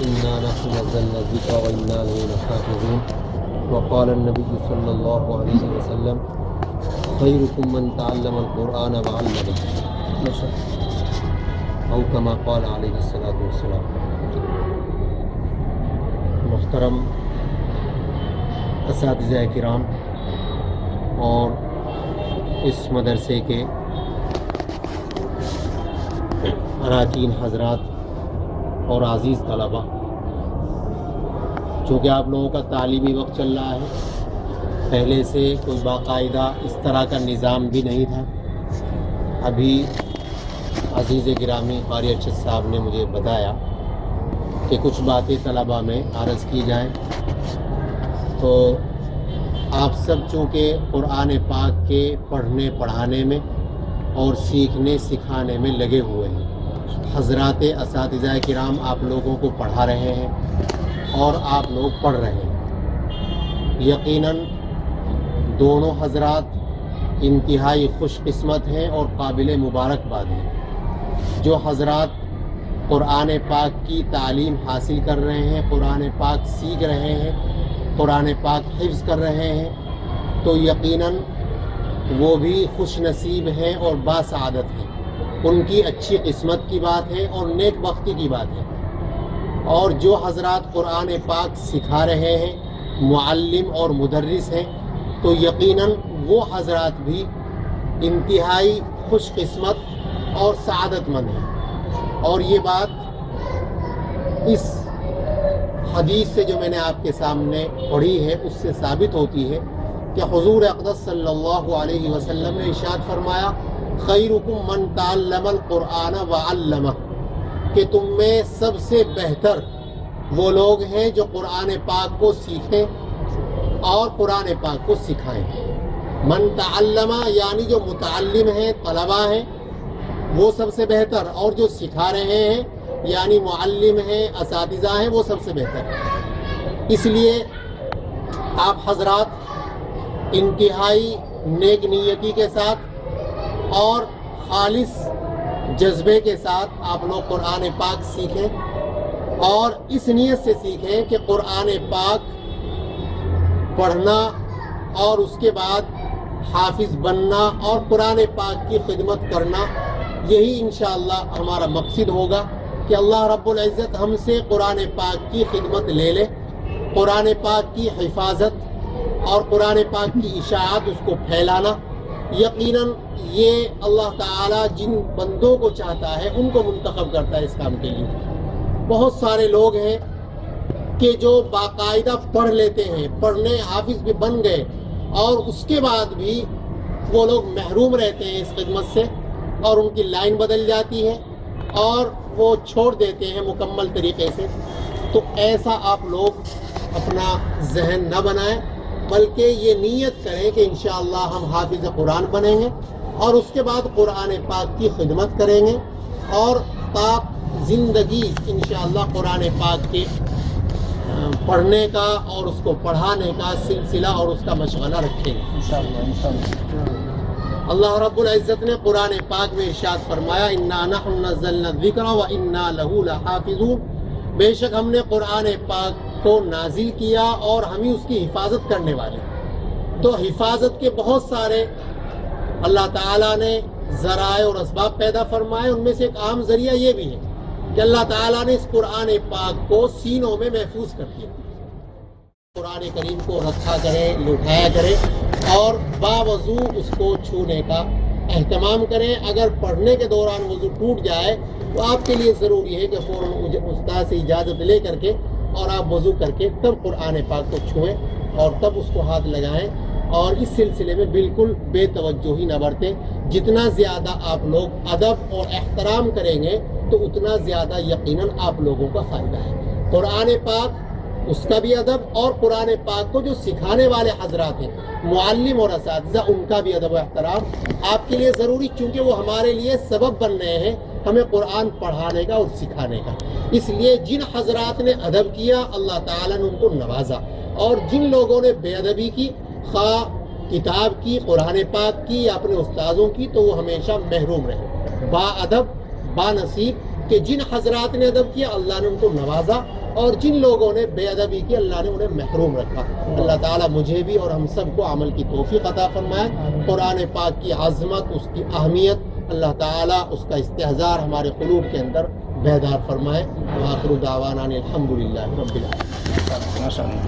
إنا نحن نزلنا الذكر وإنا له لحافظون وقال النبي صلى الله عليه وسلم خيركم من تعلم القرآن وعلمه أو كما قال عليه الصلاة والسلام۔ محترم اساتذہ کرام اور اس مدرسے کے اراکین حضرات اور عزیز طلباء، چونکہ آپ لوگوں کا تعلیمی وقت چل رہا ہے، پہلے سے کوئی باقاعدہ اس طرح کا نظام بھی نہیں تھا۔ ابھی عزیز گرامی قاری ارشد صاحب نے مجھے بتایا کہ کچھ باتیں طلباء میں عرض کی جائیں، تو آپ سب چونکہ قرآن پاک کے پڑھنے پڑھانے میں اور سیکھنے سکھانے میں لگے ہوئے ہیں۔ حضرات اساتذہ کرام آپ لوگوں کو پڑھا رہے ہیں اور آپ لوگ پڑھ رہے ہیں۔ یقیناً دونوں حضرات انتہائی خوش قسمت ہیں اور قابل مبارکباد ہیں۔ جو حضرات قرآن پاک کی تعلیم حاصل کر رہے ہیں، قرآن پاک سیکھ رہے ہیں، قرآن پاک حفظ کر رہے ہیں، تو یقیناً وہ بھی خوش نصیب ہیں اور باسعادت ہیں۔ ان کی اچھی قسمت کی بات ہے اور نیک بختی کی بات ہے۔ اور جو حضرات قرآن پاک سکھا رہے ہیں، معلم اور مدرس ہیں، تو یقیناً وہ حضرات بھی انتہائی خوش قسمت اور سعادت مند ہیں۔ اور یہ بات اس حدیث سے جو میں نے آپ کے سامنے پڑھی ہے اس سے ثابت ہوتی ہے کہ حضور اقدس صلی اللہ علیہ وسلم نے ارشاد فرمایا خیرکم من تعلم القرآن وعلمہ، کہ تم میں سب سے بہتر وہ لوگ ہیں جو قرآن پاک کو سیکھیں اور قرآن پاک کو سکھائیں۔ من تعلمہ یعنی جو متعلم ہیں، طلبہ ہیں، وہ سب سے بہتر، اور جو سکھا رہے ہیں یعنی معلم ہیں، اساتذہ ہیں، وہ سب سے بہتر۔ اس لیے آپ حضرات انتہائی نیک نیتی کے ساتھ اور خالص جذبے کے ساتھ آپ لوگ قرآن پاک سیکھیں، اور اس نیت سے سیکھیں کہ قرآن پاک پڑھنا اور اس کے بعد حافظ بننا اور قرآن پاک کی خدمت کرنا، یہی انشاءاللہ ہمارا مقصد ہوگا کہ اللہ رب العزت ہم سے قرآن پاک کی خدمت لے لے، قرآن پاک کی حفاظت اور قرآن پاک کی اشاعت، اس کو پھیلانا۔ یقیناً یہ اللہ تعالیٰ جن بندوں کو چاہتا ہے ان کو منتخب کرتا ہے اس کام کے لیے۔ بہت سارے لوگ ہیں کہ جو باقاعدہ پڑھ لیتے ہیں، پڑھنے حافظ بھی بن گئے، اور اس کے بعد بھی وہ لوگ محروم رہتے ہیں اس خدمت سے، اور ان کی لائن بدل جاتی ہے اور وہ چھوڑ دیتے ہیں مکمل طریقے سے۔ تو ایسا آپ لوگ اپنا ذہن نہ بنائیں، بلکہ یہ نیت کریں کہ انشاءاللہ ہم حافظ قرآن بنیں گے اور اس کے بعد قرآن پاک کی خدمت کریں گے، اور تا زندگی انشاءاللہ قرآن پاک کے پڑھنے کا اور اس کو پڑھانے کا سلسلہ اور اس کا مشغلہ رکھیں گے انشاءاللہ۔ اللہ رب العزت نے قرآن پاک میں ارشاد فرمایا انا نحن نزلنا الذکر وانا لہ لحافظون، بے شک ہم نے قرآن پاک کو نازل کیا اور ہم ہی اس کی حفاظت کرنے والے۔ تو حفاظت کے بہت سارے اللہ تعالیٰ نے ذرائع اور اسباب پیدا فرمائے، ان میں سے ایک عام ذریعہ یہ بھی ہے کہ اللہ تعالیٰ نے اس قرآن پاک کو سینوں میں محفوظ کر دیا۔ قرآن کریم کو رکھا کریں، لٹھایا کریں اور باوضو اس کو چھونے کا اہتمام کریں۔ اگر پڑھنے کے دوران وضو ٹوٹ جائے تو آپ کے لیے ضروری ہے کہ فوراً استاد سے اجازت لے کر کے اور آپ وضو کر کے تب قرآن پاک کو چھوئیں اور تب اس کو ہاتھ لگائیں، اور اس سلسلے میں بالکل بے توجہی نہ برتیں۔ جتنا زیادہ آپ لوگ ادب اور احترام کریں گے تو اتنا زیادہ یقیناً آپ لوگوں کا فائدہ ہے۔ قرآن پاک اس کا بھی ادب، اور قرآن پاک کو جو سکھانے والے حضرات ہیں، معلم اور اساتذہ، ان کا بھی ادب و احترام آپ کے لیے ضروری، چونکہ وہ ہمارے لیے سبب بن رہے ہیں ہمیں قرآن پڑھانے کا اور سکھانے کا۔ اس لیے جن حضرات نے ادب کیا اللہ تعالیٰ نے ان کو نوازا، اور جن لوگوں نے بے ادبی کی، خواہ کتاب کی، قرآن پاک کی یا اپنے استاذوں کی، تو وہ ہمیشہ محروم رہے۔ با ادب با نصیب کہ جن حضرات نے ادب کیا اللہ نے ان کو نوازا، اور جن لوگوں نے بے ادبی کی اللہ نے انہیں محروم رکھا. اللہ تعالیٰ مجھے بھی اور ہم سب کو عمل کی توفیق عطا فرمائے. قرآن پاک کی عظمت، اس کی اہمیت، اللہ تعالیٰ اس کا استحضار ہمارے قلوب کے اندر بیدار فرمائے. وآخر دعوانا الحمدللہ رب العالمین.